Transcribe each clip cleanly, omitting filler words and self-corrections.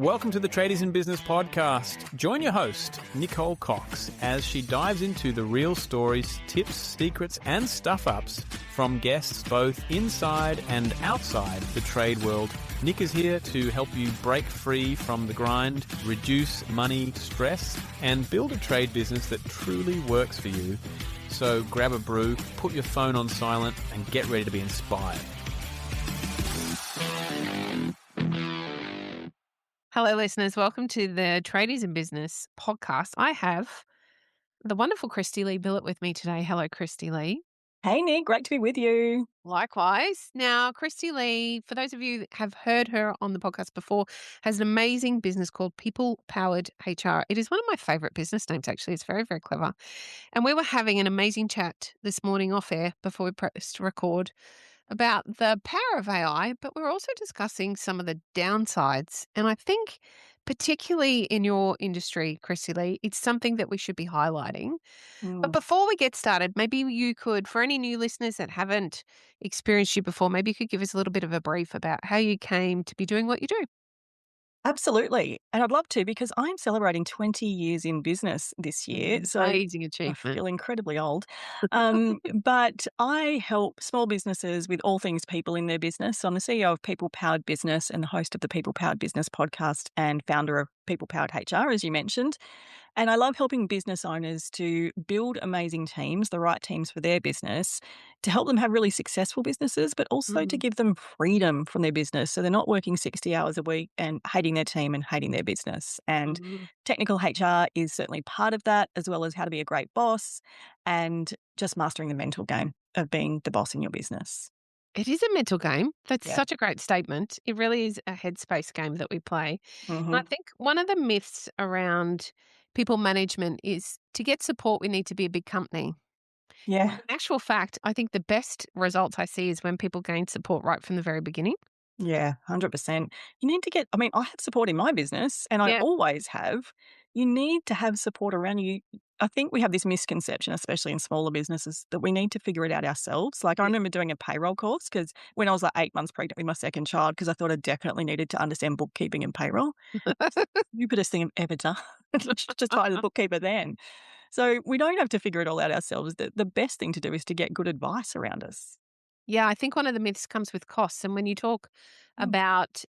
Welcome to the Tradies in Business podcast. Join your host, Nicole Cox, as she dives into the real stories, tips, secrets, and stuff-ups from guests both inside and outside the trade world. Nick is here to help you break free from the grind, reduce money stress, and build a trade business that truly works for you. So grab a brew, put your phone on silent, and get ready to be inspired. Hello, listeners. Welcome to the Tradies in Business podcast. I have the wonderful Christy Lee Billett with me today. Hello, Christy Lee. Hey, Nick. Great to be with you. Likewise. Now, Christy Lee, for those of you that have heard her on the podcast before, has an amazing business called People Powered HR. It is one of my favorite business names, actually. It's very, very clever. And we were having an amazing chat this morning off air before we pressed record about the power of AI, but we're also discussing some of the downsides. And I think particularly in your industry, Christy Lee, it's something that we should be highlighting. But before we get started, maybe you could, for any new listeners that haven't experienced you before, maybe you could give us a little bit of a brief about how you came to be doing what you do. Absolutely. And I'd love to because I'm celebrating 20 years in business this year. So Amazing I achievement. feel incredibly old. But I help small businesses with all things people in their business. So I'm the CEO of People Powered Business and the host of the People Powered Business podcast and founder of People Powered HR, as you mentioned. And I love helping business owners to build amazing teams, the right teams for their business, to help them have really successful businesses, but also to give them freedom from their business. So they're not working 60 hours a week and hating their team and hating their business. And technical HR is certainly part of that, as well as how to be a great boss and just mastering the mental game of being the boss in your business. It is a mental game. That's Yeah. such a great statement. It really is a headspace game that we play. And I Hmm. think one of the myths around people management is to get support, we need to be a big company. Yeah. In actual fact, I think the best results I see is when people gain support right from the very beginning. Yeah, 100%. You need to I have support in my business and I Yeah. always have. You need to have support around you. I think we have this misconception, especially in smaller businesses, that we need to figure it out ourselves. Like I Yeah. remember doing a payroll course because when I was like 8 months pregnant with my second child, because I thought I definitely needed to understand bookkeeping and payroll. Stupidest thing I've ever done. Just hire the bookkeeper then. So we don't have to figure it all out ourselves. The best thing to do is to get good advice around us. Yeah, I think one of the myths comes with costs. And when you talk Mm. about,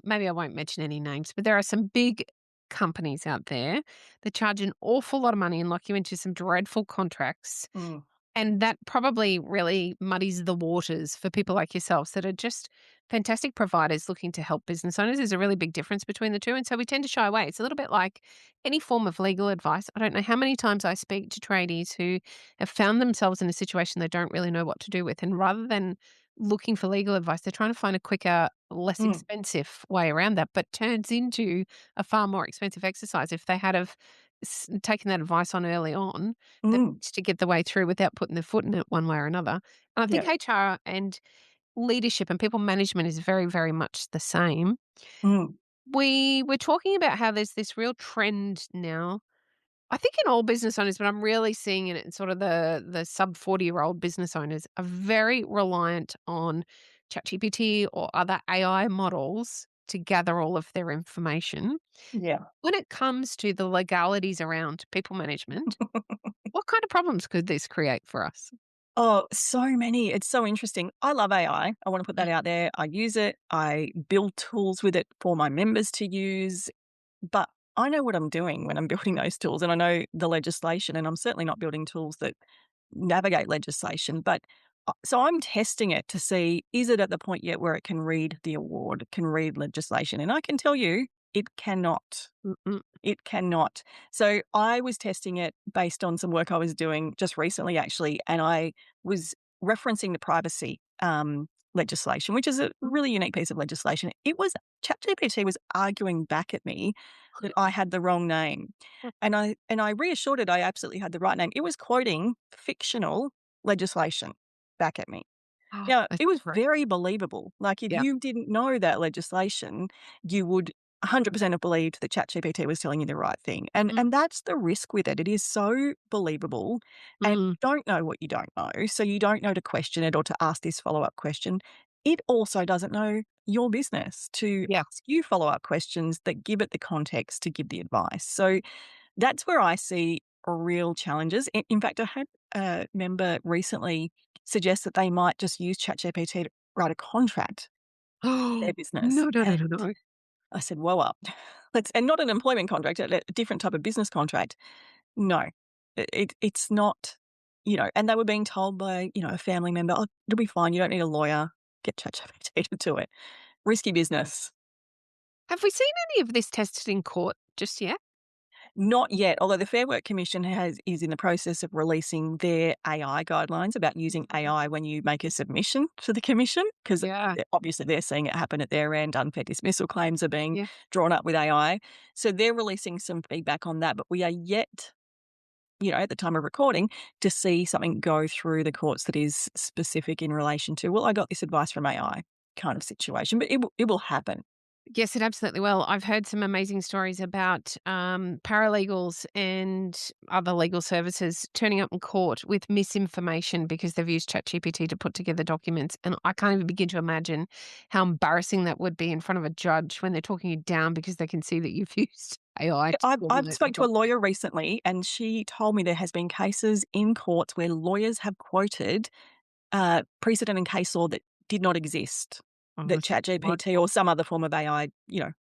maybe I won't mention any names, but there are some big companies out there that charge an awful lot of money and lock you into some dreadful contracts. Mm. And that probably really muddies the waters for people like yourselves that are just fantastic providers looking to help business owners. There's a really big difference between the two. And so we tend to shy away. It's a little bit like any form of legal advice. I don't know how many times I speak to tradies who have found themselves in a situation they don't really know what to do with. And rather than looking for legal advice, they're trying to find a quicker, less Mm. expensive way around that, but turns into a far more expensive exercise if they had have taken that advice on early on that Mm. managed to get the way through without putting their foot in it one way or another. And I think Yeah. HR and leadership and people management is very, very much the same. Mm. We were talking about how there's this real trend now. I think in all business owners, but I'm really seeing it in sort of the sub 40-year-old business owners are very reliant on ChatGPT or other AI models to gather all of their information. Yeah. When it comes to the legalities around people management, what kind of problems could this create for us? Oh, so many. It's so interesting. I love AI. I want to put that out there. I use it. I build tools with it for my members to use. But I know what I'm doing when I'm building those tools, and I know the legislation, and I'm certainly not building tools that navigate legislation. But so I'm testing it to see, is it at the point yet where it can read the award, can read legislation? And I can tell you, it cannot. Mm-mm. It cannot. So I was testing it based on some work I was doing just recently, actually, and I was referencing the privacy legislation, which is a really unique piece of legislation. It was ChatGPT was arguing back at me that I had the wrong name, and I reassured it I absolutely had the right name. It was quoting fictional legislation back at me. Oh, Now, that's it was great. very believable. Like, if Yeah. you didn't know that legislation, you would 100% have believed that ChatGPT was telling you the right thing. And Mm, and that's the risk with it. It is so believable, and mm. you don't know what you don't know, so you don't know to question it or to ask this follow-up question. it also doesn't know your business to Yeah. ask you follow-up questions that give it the context to give the advice. So that's where I see real challenges. In fact, I had a member recently suggest that they might just use ChatGPT to write a contract for their Oh, business. no, no, no, And no, no. I said, "Whoa up. Let's," and not an employment contract, a different type of business contract. No, it's not, and they were being told by, a family member, "Oh, it'll be fine. You don't need a lawyer. Get ChatGPT to do it." Risky business. Have we seen any of this tested in court just yet? Not yet, although the Fair Work Commission is in the process of releasing their AI guidelines about using Mhm. AI when you make a submission to the commission, because Yeah, obviously they're seeing it happen at their end. Unfair dismissal claims are being yeah. drawn up with AI. So they're releasing some feedback on that, but we are yet, at the time of recording, to see something go through the courts that is specific in relation to, "Well, I got this advice from AI," kind of situation, but it will happen. Yes, it absolutely will. I've heard some amazing stories about paralegals and other legal services turning up in court with misinformation because they've used ChatGPT to put together documents. And I can't even begin to imagine how embarrassing that would be in front of a judge when they're talking you down because they can see that you've used AI to I've formulate the spoke to a document. lawyer recently, and she told me there has been cases in courts where lawyers have quoted, precedent and case law that did not exist, Oh, that that's ChatGPT wonderful. or some other form of AI,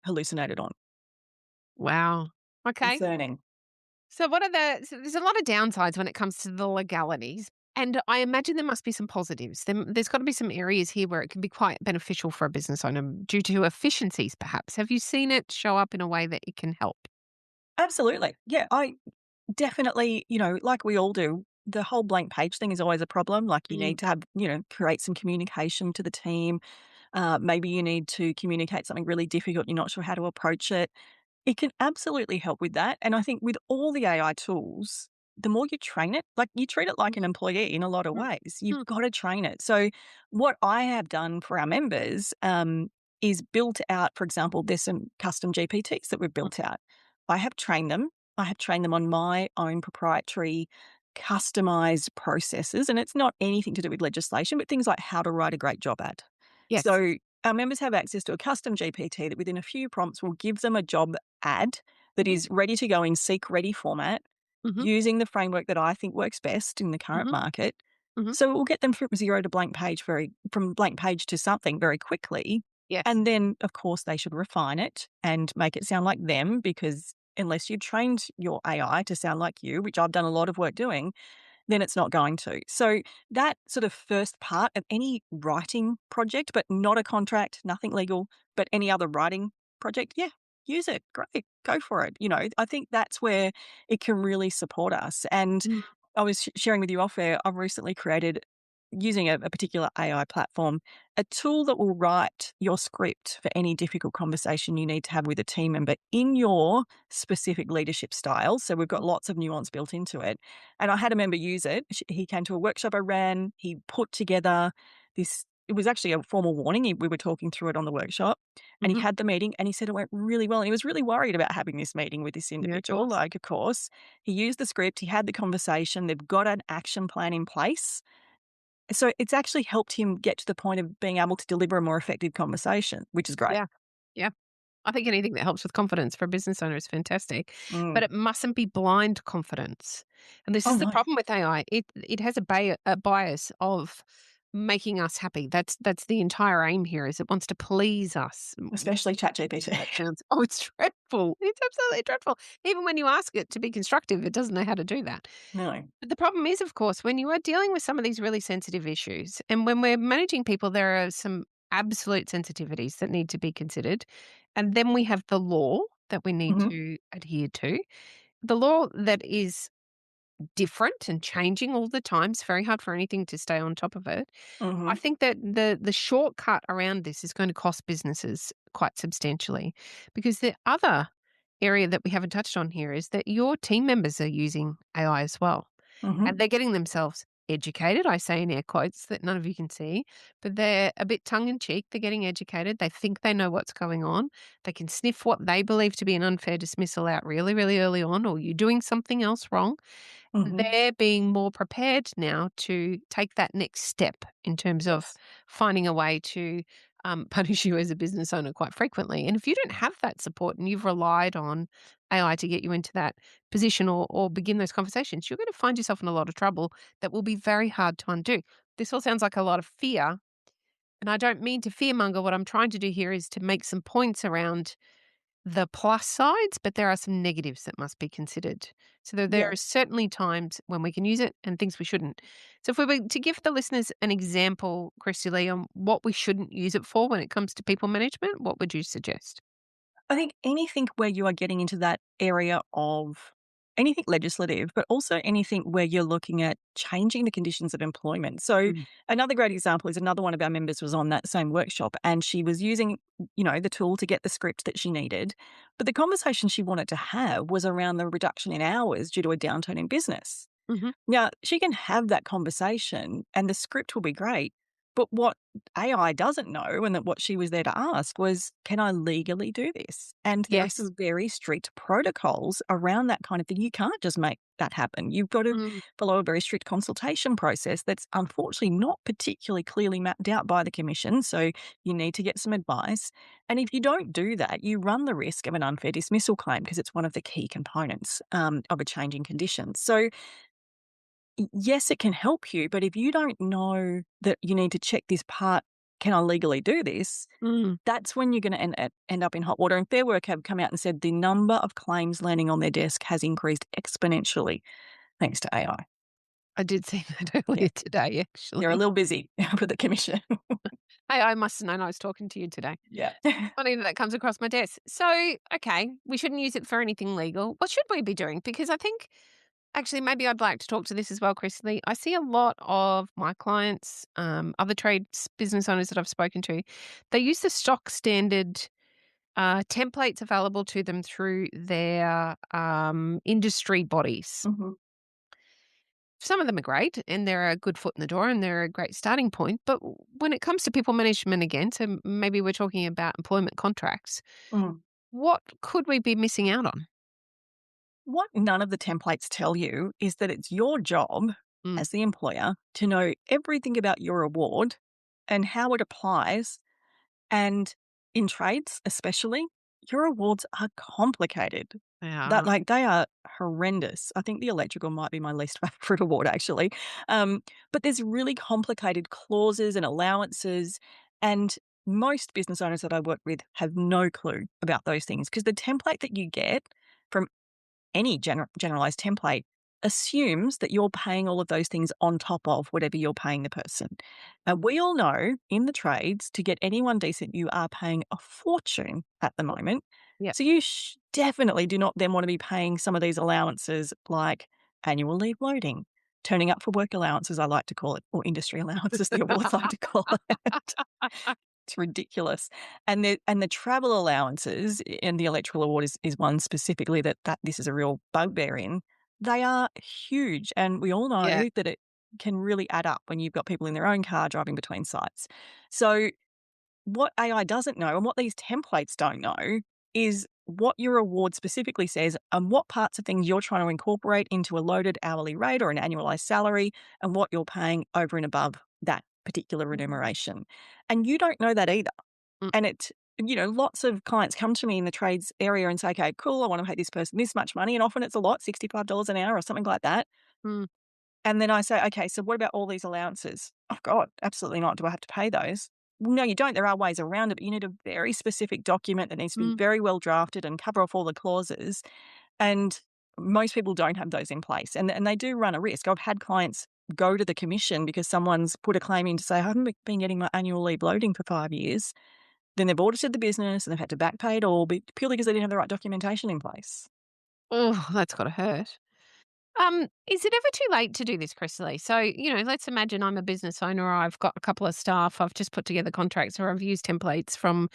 hallucinated on. Wow. Okay. Concerning. So there's a lot of downsides when it comes to the legalities, and I imagine there must be some positives. There's got to be some areas here where it can be quite beneficial for a business owner due to efficiencies, perhaps. Have you seen it show up in a way that it can help? Absolutely. Yeah, I definitely, like we all do, the whole blank page thing is always a problem. Like, you Mm, need to have, create some communication to the team. Maybe you need to communicate something really difficult, you're not sure how to approach it. It can absolutely help with that, and I think with all the AI tools, the more you train it, like, you treat it like an employee in a lot of mm, ways. You've mm, gotta train it. So, what I have done for our members, is built out, for example, there's some custom GPTs that we've mm. built out. I have trained them. I have trained them on my own proprietary customized processes, and it's not anything to do with legislation, but things like how to write a great job ad. Yes. So our members have access to a custom GPT that within a few prompts will give them a job ad that Mhm, is ready to go in seek ready format mhm, using the framework that I think works best in the current mhm, market. mhm. So it will get them from blank page to something very quickly. Yes. And then, of course, they should refine it and make it sound like them, because unless you've trained your AI to sound like you, which I've done a lot of work doing, then it's not going to. So that sort of first part of any writing project, but not a contract, nothing legal, but any other writing project, yeah, use it. Great. Go for it. I think that's where it can really support us. And Mm, I was sharing with you off air, I've recently created, using a particular AI platform, a tool that will write your script for any difficult conversation you need to have with a team member in your specific leadership style. So we've got lots of nuance built into it. And I had a member use it. He came to a workshop I ran. He put together this. It was actually a formal warning. We were talking through it on the workshop, and he mhm. had the meeting, and he said it went really well. And he was really worried about having this meeting with this Yeah, of individual. course. Like, of course, he used the script, he had the conversation, they've got an action plan in place. So it's actually helped him get to the point of being able to deliver a more effective conversation, which is great. Yeah. Yeah. I think anything that helps with confidence for a business owner is fantastic, but Mm. it mustn't be blind confidence. And this Oh, is the no, problem with AI. It has a bias of making us happy. That's the entire aim here. Is it wants to please us. especially ChatGPT. That sounds oh, it's dreadful. It's absolutely dreadful. Even when you ask it to be constructive, it doesn't know how to do that. No. But the problem is, of course, when you are dealing with some of these really sensitive issues, and when we're managing people, there are some absolute sensitivities that need to be considered. And then we have the law that we need Mhm, to adhere to. The law that is different and changing all the time. It's very hard for anything to stay on top of it. I mhm, think that the shortcut around this is going to cost businesses quite substantially because the other area that we haven't touched on here is that your team members are using AI as well. mhm. And they're getting themselves educated. I say in air quotes that none of you can see, but they're a bit tongue in cheek. They're getting educated. They think they know what's going on. They can sniff what they believe to be an unfair dismissal out really, really early on, or you're doing something else wrong. Mhm. They're being more prepared now to take that next step in terms of Yes. finding a way to punish you as a business owner quite frequently. And if you don't have that support and you've relied on AI to get you into that position or begin those conversations, you're going to find yourself in a lot of trouble that will be very hard to undo. This all sounds like a lot of fear. And I don't mean to fearmonger. What I'm trying to do here is to make some points around the plus sides, but there are some negatives that must be considered. So there Yeah. are certainly times when we can use it and things we shouldn't. So if we were to give the listeners an example, Christy Lee, on what we shouldn't use it for when it comes to people management, what would you suggest? I think anything where you are getting into that area of anything legislative, but also anything where you're looking at changing the conditions of employment. So Mm. another great example is another one of our members was on that same workshop and she was using, the tool to get the script that she needed. But the conversation she wanted to have was around the reduction in hours due to a downturn in business. Mhm. Now, she can have that conversation and the script will be great. But what AI doesn't know, and that what she was there to ask was, can I legally do this? And there are Yes. some very strict protocols around that kind of thing. You can't just make that happen. You've got to Mm. follow a very strict consultation process that's unfortunately not particularly clearly mapped out by the Commission. So you need to get some advice. And if you don't do that, you run the risk of an unfair dismissal claim because it's one of the key components of a changing condition. So yes, it can help you, but if you don't know that you need to check this part, can I legally do this? Mm. That's when you're going to end up in hot water. And Fair Work have come out and said the number of claims landing on their desk has increased exponentially thanks to AI. I did see that Yeah, earlier today, they're a actually. little busy for the commission. Hey, I must have known I was talking to you today. Yeah. Funny that that comes across my desk. So, okay, we shouldn't use it for anything legal. What should we be doing? Because I think actually maybe I'd like to talk to this as well, Chrisley. I see a lot of my clients, other trades business owners that I've spoken to, they use the stock standard templates available to them through their industry bodies. Mhm. Some of them are great and they're a good foot in the door and they're a great starting point. But when it comes to people management again, so maybe we're talking about employment contracts, Mm. what could we be missing out on? What none of the templates tell you is that it's your job Mm. as the employer to know everything about your award and how it applies. And in trades, especially, your awards are complicated. They That are. like they are horrendous. I think the electrical might be my least favorite award actually. But there's really complicated clauses and allowances, and most business owners that I work with have no clue about those things because the template that you get from any generalized template assumes that you're paying all of those things on top of whatever you're paying the person. And we all know in the trades, to get anyone decent, you are paying a fortune at the moment. Yep. So you definitely do not then want to be paying some of these allowances like annual leave loading, turning up for work allowances, I like to call it, or industry allowances, the awards like to call it. It's ridiculous. And the travel allowances and the electoral award is one specifically that this is a real bugbear in. They are huge, and we all Yeah. know that it can really add up when you've got people in their own car driving between sites. So what AI doesn't know and what these templates don't know is what your award specifically says and what parts of things you're trying to incorporate into a loaded hourly rate or an annualized salary and what you're paying over and above that particular remuneration. And you don't know that either. Mm. And lots of clients come to me in the trades area and say, okay, cool, I want to pay this person this much money. And often it's a lot, $65 an hour or something like that. Mm. And then I say, okay, so what about all these allowances? Oh, God, absolutely not. Do I have to pay those? No, you don't. There are ways around it, but you need a very specific document that needs to be Mm. very well drafted and cover off all the clauses. And most people don't have those in place. And they do run a risk. I've had clients go to the commission because someone's put a claim in to say, I haven't been getting my annual leave loading for 5 years. Then they've audited the business and they've had to back pay it all purely because they didn't have the right documentation in place. Oh, that's gotta hurt. Is it ever too late to do this, Chrisley? So, let's imagine I'm a business owner, or I've got a couple of staff, I've just put together contracts, or I've used templates from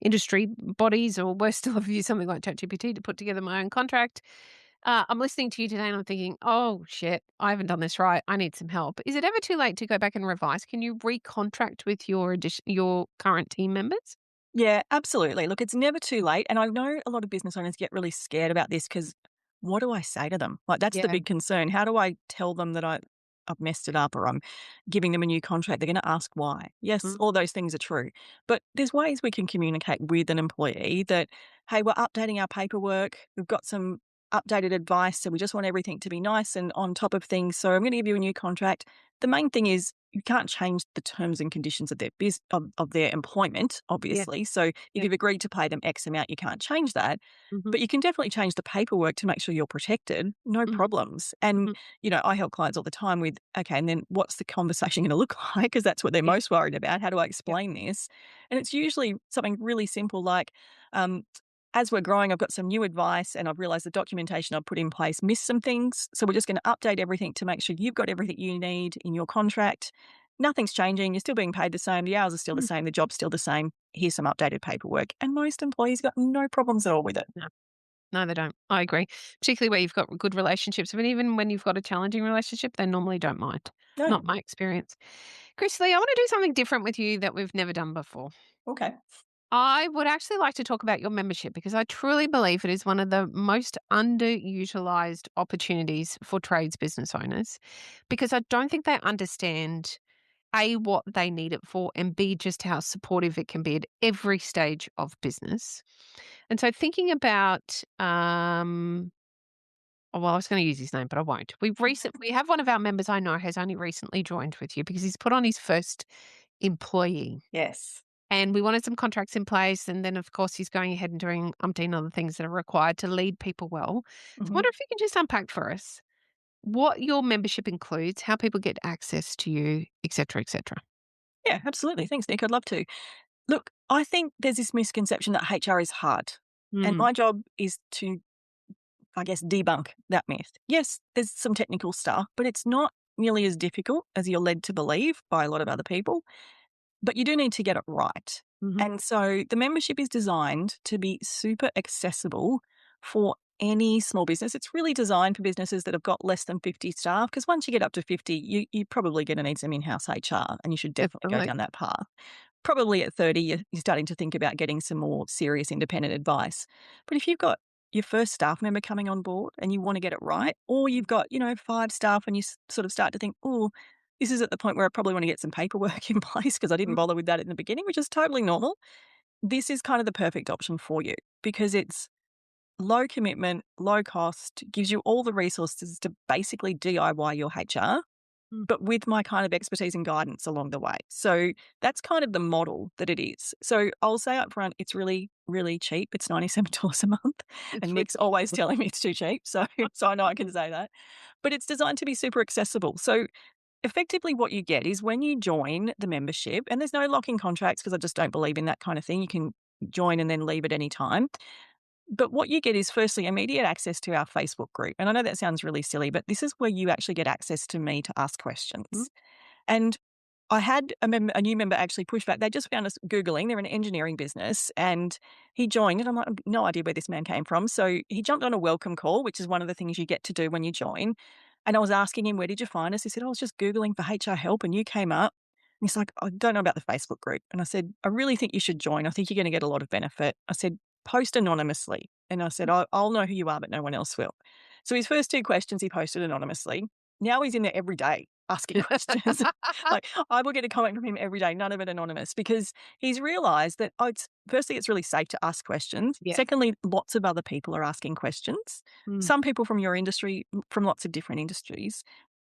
industry bodies, or worse still, I've used something like ChatGPT to put together my own contract. I'm listening to you today and I'm thinking, oh shit, I haven't done this right. I need some help. Is it ever too late to go back and revise? Can you recontract with your current team members? Yeah, absolutely. Look, it's never too late. And I know a lot of business owners get really scared about this because what do I say to them? Like, that's the Yeah. big concern. How do I tell them that I've messed it up or I'm giving them a new contract? They're going to ask why. Yes, Mm, all those things are true. But there's ways we can communicate with an employee that, hey, we're updating our paperwork. We've got some updated advice. So we just want everything to be nice and on top of things. So I'm going to give you a new contract. The main thing is you can't change the terms and conditions of of their employment, yeah. obviously. So if Yeah. you've agreed to pay them X amount, you can't change that. Hmm. But you can definitely change the paperwork to make sure you're protected, no Hmm. problems. And, Hmm. I help clients all the time with, okay, and then what's the conversation going to look like? Because that's what they're Yeah. most worried about. How do I Yeah. explain this? And it's usually something really simple like, um, as we're growing, I've got some new advice and I've realized the documentation I've put in place missed some things. So we're just going to update everything to make sure you've got everything you need in your contract. Nothing's changing. You're still being paid the same. The hours are still the Mm. same. The job's still the same. Here's some updated paperwork. And most employees got no problems at all with it. No. No, they don't. I agree. Particularly where you've got good relationships. But even when you've got a challenging relationship, they normally don't mind. No. Not my experience. Chris Lee, I want to do something different with you that we've never done before. Okay. I would actually like to talk about your membership because I truly believe it is one of the most underutilized opportunities for trades business owners because I don't think they understand A, what they need it for, and B, just how supportive it can be at every stage of business. And so thinking about, oh, well, I was going to use his name, but I won't. We have one of our members I know has only recently joined with you because he's put on his first employee. Yes. And we wanted some contracts in place. And then, of course, he's going ahead and doing umpteen other things that are required to lead people well. So I Hmm. wonder if you can just unpack for us what your membership includes, how people get access to you, et cetera, et cetera. Yeah, absolutely. Thanks, Nick. I'd love to. Look, I think there's this misconception that HR is hard. And Mm, my job is to, I guess, debunk that myth. Yes, there's some technical stuff, but it's not nearly as difficult as you're led to believe by a lot of other people. But you do need to get it right. mhm. And so the membership is designed to be super accessible for any small business. It's really designed for businesses that have got less than 50 staff because once you get up to 50, you're probably going to need some in house HR and you should definitely go Definitely. down that path. Probably at 30, you're starting to think about getting some more serious independent advice. But if you've got your first staff member coming on board and you want to get it right, or you've got, 5 staff and you sort of start to think, oh, this is at the point where I probably want to get some paperwork in place because I didn't Mm, bother with that in the beginning, which is totally normal. This is kind of the perfect option for you because it's low commitment, low cost, gives you all the resources to basically DIY your HR mm. but with my kind of expertise and guidance along the way. So that's kind of the model that it is. So I'll say up front, it's really, really cheap. It's $97 a month. It's And Nick's always ridiculous. telling me it's too cheap. So I know I can say that. But it's designed to be super accessible. So effectively what you get is when you join the membership, and there's no lock-in contracts because I just don't believe in that kind of thing. You can join and then leave at any time. But what you get is firstly immediate access to our Facebook group. And I know that sounds really silly, but this is where you actually get access to me to ask Mm, questions. And I had a new member actually push back. They just found us Googling. They're an engineering business and he joined and I'm like, no idea where this man came from. So he jumped on a welcome call, which is one of the things you get to do when you join. And I was asking him, where did you find us? He said, I was just Googling for HR help and you came up. And he's like, I don't know about the Facebook group. And I said, I really think you should join. I think you're going to get a lot of benefit. I said, post anonymously. And I said, I'll know who you are, but no one else will. So his first 2 questions he posted anonymously. Now he's in there every day asking questions. Like, I will get a comment from him every day, none of it anonymous, because he's realized that, it's firstly, it's really safe to ask questions. Yes. Secondly, lots of other people are asking questions. Mm, Some people from your industry, from lots of different industries.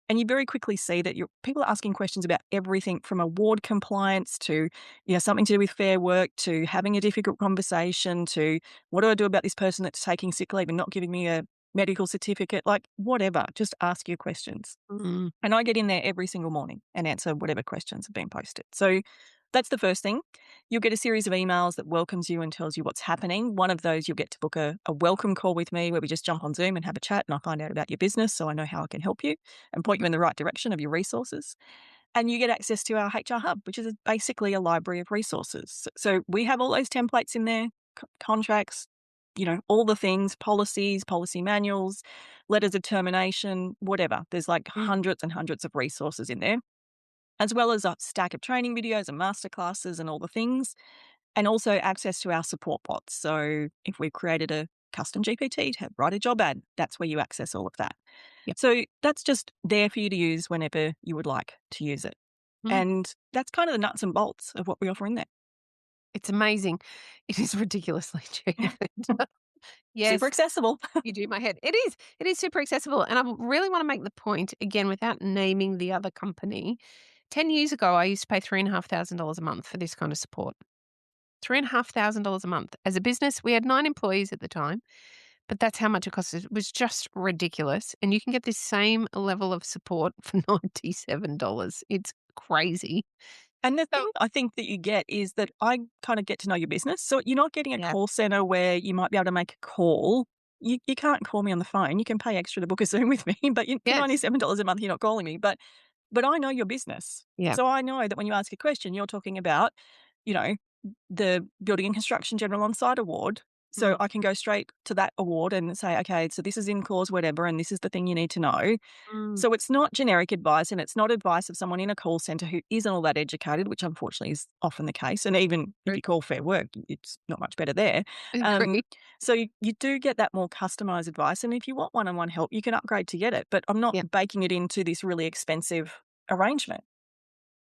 And you very quickly see that people are asking questions about everything from award compliance to, something to do with fair work to having a difficult conversation to what do I do about this person that's taking sick leave and not giving me a medical certificate? Like, whatever, just ask your questions. mm, And I get in there every single morning and answer whatever questions have been posted. So that's the first thing. You'll get a series of emails that welcomes you and tells you what's happening. One of those, you'll get to book a welcome call with me where we just jump on Zoom and have a chat and I find out about your business so I know how I can help you and point you in the right direction of your resources. And you get access to our HR Hub, which is basically a library of resources. So we have all those templates in there, contracts, all the things, policies, policy manuals, letters of termination, whatever. There's like hundreds and hundreds of resources in there, as well as a stack of training videos and masterclasses and all the things, and also access to our support bots. So if we've created a custom GPT to write a job ad, that's where you access all of that. Yep. So that's just there for you to use whenever you would like to use it. And that's kind of the nuts and bolts of what we offer in there. It's amazing. It is ridiculously cheap. Yes, Super accessible. you do my head. It is. It is super accessible. And I really want to make the point, again, without naming the other company. 10 years ago, I used to pay $3,500 a month for this kind of support. $3,500 a month. As a business, we had 9 employees at the time, but that's how much it cost us. It was just ridiculous. And you can get this same level of support for $97. It's crazy. And the thing I think that you get is that I kind of get to know your business. So you're not getting a call center where you might be able to make a call. You can't call me on the phone. You can pay extra to book a Zoom with me, but for $97 a month, you're not calling me. But I know your business. Yeah. So I know that when you ask a question, you're talking about, the Building and Construction General On-Site Award. So I can go straight to that award and say, okay, so this is in clause whatever, and this is the thing you need to know. So it's not generic advice, and it's not advice of someone in a call center who isn't all that educated, which unfortunately is often the case. And even if you call Fair Work, it's not much better there. So you do get that more customized advice. And if you want one-on-one help, you can upgrade to get it. But I'm not baking it into this really expensive arrangement.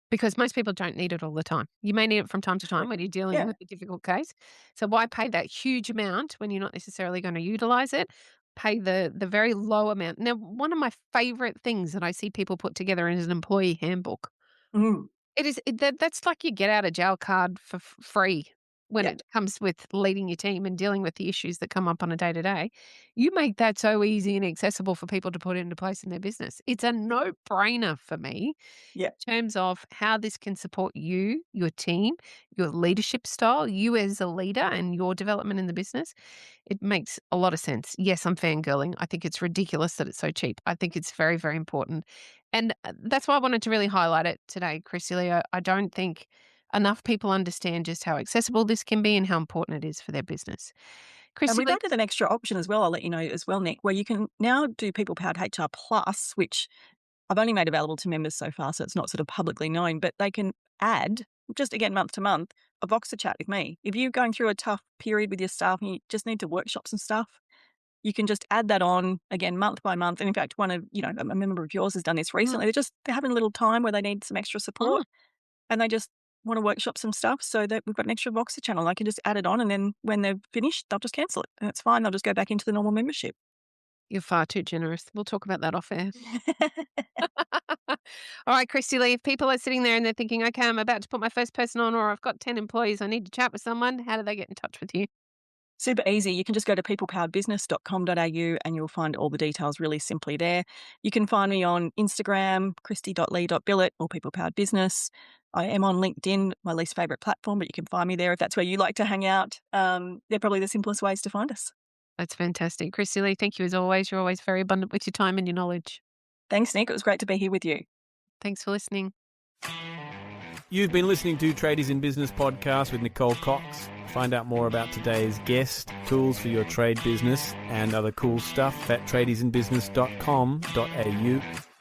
Because most people don't need it all the time. You may need it from time to time when you're dealing with a difficult case. So why pay that huge amount when you're not necessarily going to utilize it? Pay the very low amount. Now, one of my favorite things that I see people put together is an employee handbook. That's like you get out of jail card for free when it comes with leading your team and dealing with the issues that come up on a day-to-day. You make that so easy and accessible for people to put into place in their business. It's a no-brainer for me in terms of how this can support you, your team, your leadership style, you as a leader and your development in the business. It makes a lot of sense. Yes, I'm fangirling. I think it's ridiculous that it's so cheap. I think it's very, very important. And that's why I wanted to really highlight it today, Christy Lee. I don't think enough people understand just how accessible this can be and how important it is for their business. And we've added an extra option as well, I'll let you know as well, Nick, where you can now do People Powered HR Plus, which I've only made available to members so far, so it's not sort of publicly known, but they can add, just again, month to month, a Voxer chat with me. If you're going through a tough period with your staff and you just need to workshop some stuff, you can just add that on, again, month by month. And in fact, a member of yours has done this recently. They're having a little time where they need some extra support and they just want to workshop some stuff, so that we've got an extra Voxer channel. I can just add it on, and then when they're finished, they'll just cancel it. And it's fine. They'll just go back into the normal membership. You're far too generous. We'll talk about that off air. All right, Christy Lee, if people are sitting there and they're thinking, okay, I'm about to put my first person on, or I've got 10 employees, I need to chat with someone, how do they get in touch with you? Super easy. You can just go to peoplepoweredbusiness.com.au and you'll find all the details really simply there. You can find me on Instagram, christy.lee.billet, or People Powered Business. I am on LinkedIn, my least favourite platform, but you can find me there if that's where you like to hang out. They're probably the simplest ways to find us. That's fantastic. Christy Lee, thank you as always. You're always very abundant with your time and your knowledge. Thanks, Nick. It was great to be here with you. Thanks for listening. You've been listening to Tradies in Business podcast with Nicole Cox. Find out more about today's guest, tools for your trade business, and other cool stuff at tradiesinbusiness.com.au.